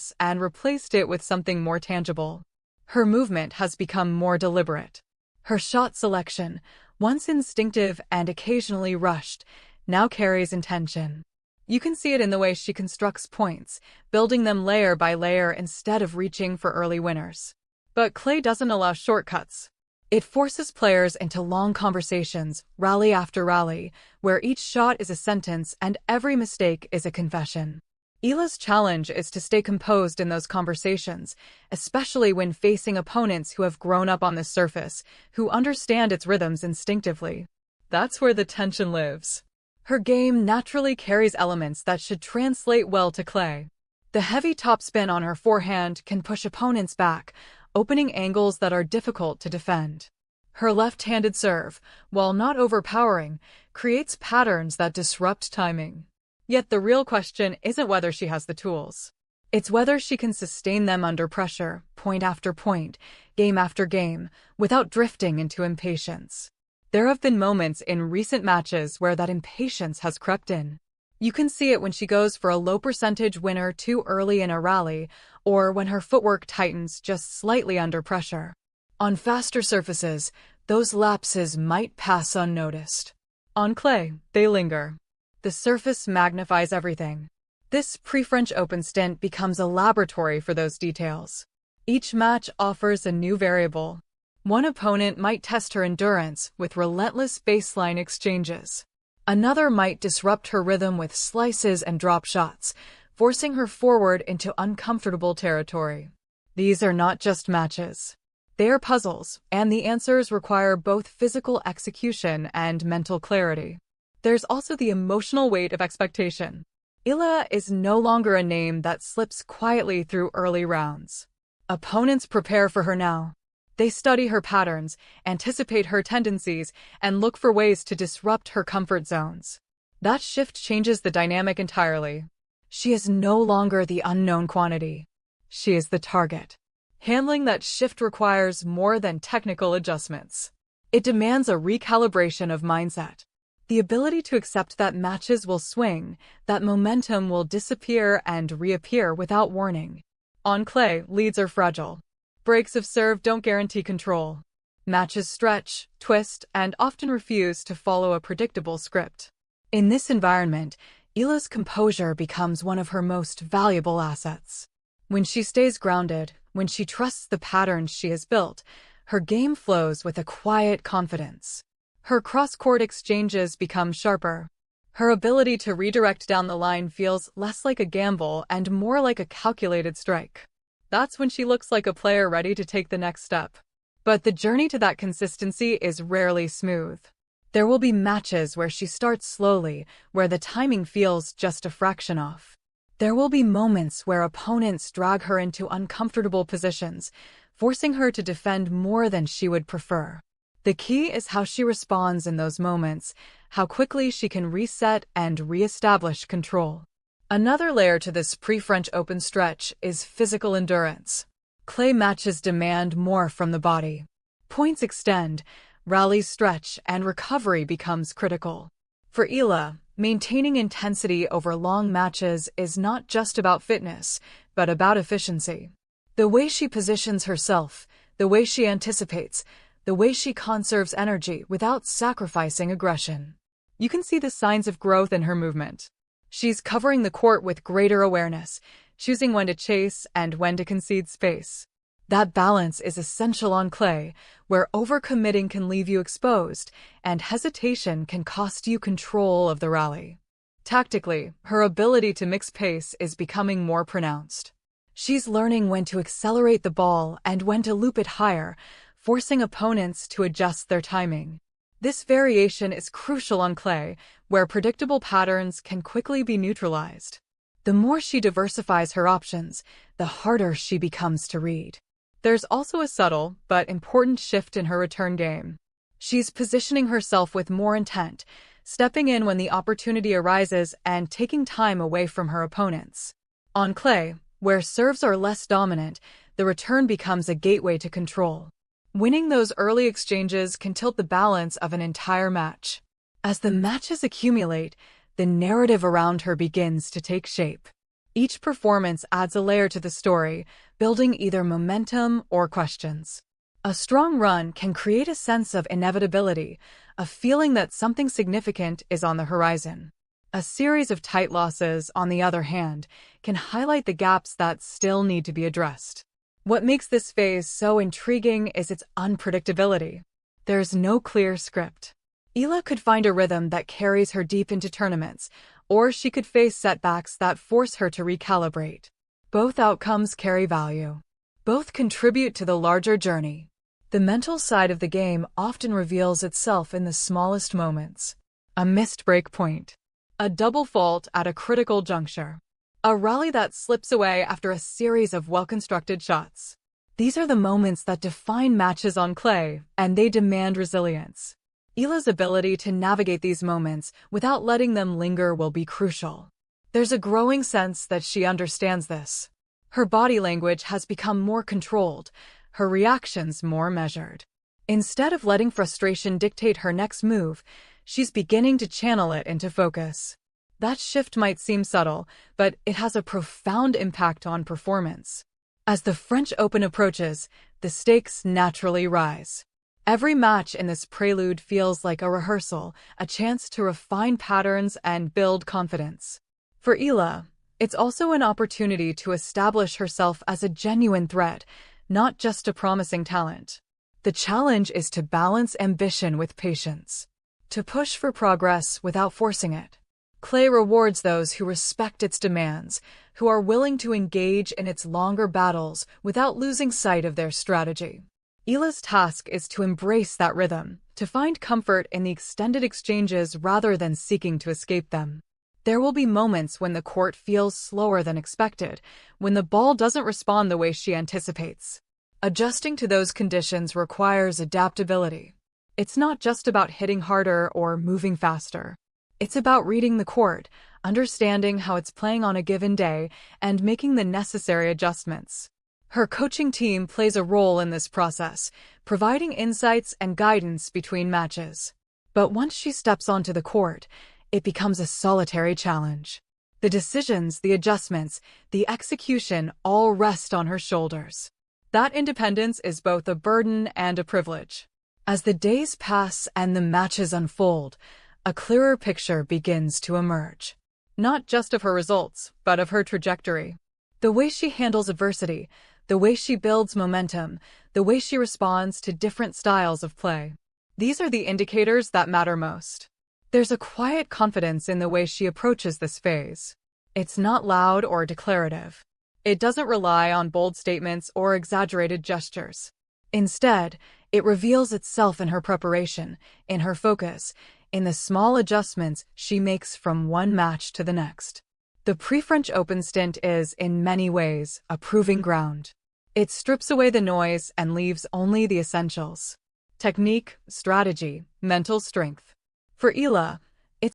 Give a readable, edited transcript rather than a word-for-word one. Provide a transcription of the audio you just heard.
promise and replaced it with something more tangible. Her movement has become more deliberate. Her shot selection, once instinctive and occasionally rushed, now carries intention. You can see it in the way she constructs points, building them layer by layer instead of reaching for early winners. But clay doesn't allow shortcuts. It forces players into long conversations, rally after rally, where each shot is a sentence and every mistake is a confession. Eala's challenge is to stay composed in those conversations, especially when facing opponents who have grown up on this surface, who understand its rhythms instinctively. That's where the tension lives. Her game naturally carries elements that should translate well to clay. The heavy topspin on her forehand can push opponents back, opening angles that are difficult to defend. Her left-handed serve, while not overpowering, creates patterns that disrupt timing. Yet the real question isn't whether she has the tools. It's whether she can sustain them under pressure, point after point, game after game, without drifting into impatience. There have been moments in recent matches where that impatience has crept in. You can see it when she goes for a low-percentage winner too early in a rally, or when her footwork tightens just slightly under pressure. On faster surfaces, those lapses might pass unnoticed. On clay, they linger. The surface magnifies everything. This pre-French Open stint becomes a laboratory for those details. Each match offers a new variable. One opponent might test her endurance with relentless baseline exchanges. Another might disrupt her rhythm with slices and drop shots, forcing her forward into uncomfortable territory. These are not just matches. They are puzzles, and the answers require both physical execution and mental clarity. There's also the emotional weight of expectation. Eala is no longer a name that slips quietly through early rounds. Opponents prepare for her now. They study her patterns, anticipate her tendencies, and look for ways to disrupt her comfort zones. That shift changes the dynamic entirely. She is no longer the unknown quantity. She is the target. Handling that shift requires more than technical adjustments. It demands a recalibration of mindset. The ability to accept that matches will swing, that momentum will disappear and reappear without warning. On clay, leads are fragile. Breaks of serve don't guarantee control. Matches stretch, twist, and often refuse to follow a predictable script. In this environment, Eala's composure becomes one of her most valuable assets. When she stays grounded, when she trusts the patterns she has built, her game flows with a quiet confidence. Her cross-court exchanges become sharper. Her ability to redirect down the line feels less like a gamble and more like a calculated strike. That's when she looks like a player ready to take the next step. But the journey to that consistency is rarely smooth. There will be matches where she starts slowly, where the timing feels just a fraction off. There will be moments where opponents drag her into uncomfortable positions, forcing her to defend more than she would prefer. The key is how she responds in those moments, how quickly she can reset and re-establish control. Another layer to this pre-French Open stretch is physical endurance. Clay matches demand more from the body. Points extend, rallies stretch, and recovery becomes critical. For Eala, maintaining intensity over long matches is not just about fitness, but about efficiency. The way she positions herself, the way she anticipates, the way she conserves energy without sacrificing aggression. You can see the signs of growth in her movement. She's covering the court with greater awareness, choosing when to chase and when to concede space. That balance is essential on clay, where overcommitting can leave you exposed and hesitation can cost you control of the rally. Tactically, her ability to mix pace is becoming more pronounced. She's learning when to accelerate the ball and when to loop it higher, forcing opponents to adjust their timing. This variation is crucial on clay, where predictable patterns can quickly be neutralized. The more she diversifies her options, the harder she becomes to read. There's also a subtle but important shift in her return game. She's positioning herself with more intent, stepping in when the opportunity arises and taking time away from her opponents. On clay, where serves are less dominant, the return becomes a gateway to control. Winning those early exchanges can tilt the balance of an entire match. As the matches accumulate, the narrative around her begins to take shape. Each performance adds a layer to the story, building either momentum or questions. A strong run can create a sense of inevitability, a feeling that something significant is on the horizon. A series of tight losses, on the other hand, can highlight the gaps that still need to be addressed. What makes this phase so intriguing is its unpredictability. There's no clear script. Eala could find a rhythm that carries her deep into tournaments, or she could face setbacks that force her to recalibrate. Both outcomes carry value. Both contribute to the larger journey. The mental side of the game often reveals itself in the smallest moments. A missed break point. A double fault at a critical juncture. A rally that slips away after a series of well-constructed shots. These are the moments that define matches on clay, and they demand resilience. Eala's ability to navigate these moments without letting them linger will be crucial. There's a growing sense that she understands this. Her body language has become more controlled, her reactions more measured. Instead of letting frustration dictate her next move, she's beginning to channel it into focus. That shift might seem subtle, but it has a profound impact on performance. As the French Open approaches, the stakes naturally rise. Every match in this prelude feels like a rehearsal, a chance to refine patterns and build confidence. For Eala, it's also an opportunity to establish herself as a genuine threat, not just a promising talent. The challenge is to balance ambition with patience, to push for progress without forcing it. Clay rewards those who respect its demands, who are willing to engage in its longer battles without losing sight of their strategy. Eala's task is to embrace that rhythm, to find comfort in the extended exchanges rather than seeking to escape them. There will be moments when the court feels slower than expected, when the ball doesn't respond the way she anticipates. Adjusting to those conditions requires adaptability. It's not just about hitting harder or moving faster. It's about reading the court, understanding how it's playing on a given day, and making the necessary adjustments. Her coaching team plays a role in this process, providing insights and guidance between matches. But once she steps onto the court, it becomes a solitary challenge. The decisions, the adjustments, the execution all rest on her shoulders. That independence is both a burden and a privilege. As the days pass and the matches unfold, a clearer picture begins to emerge. Not just of her results, but of her trajectory. The way she handles adversity, the way she builds momentum, the way she responds to different styles of play. These are the indicators that matter most. There's a quiet confidence in the way she approaches this phase. It's not loud or declarative. It doesn't rely on bold statements or exaggerated gestures. Instead, it reveals itself in her preparation, in her focus, in the small adjustments she makes from one match to the next. The pre-French Open stint is, in many ways, a proving ground. It strips away the noise and leaves only the essentials: technique, strategy, mental strength. For Eala,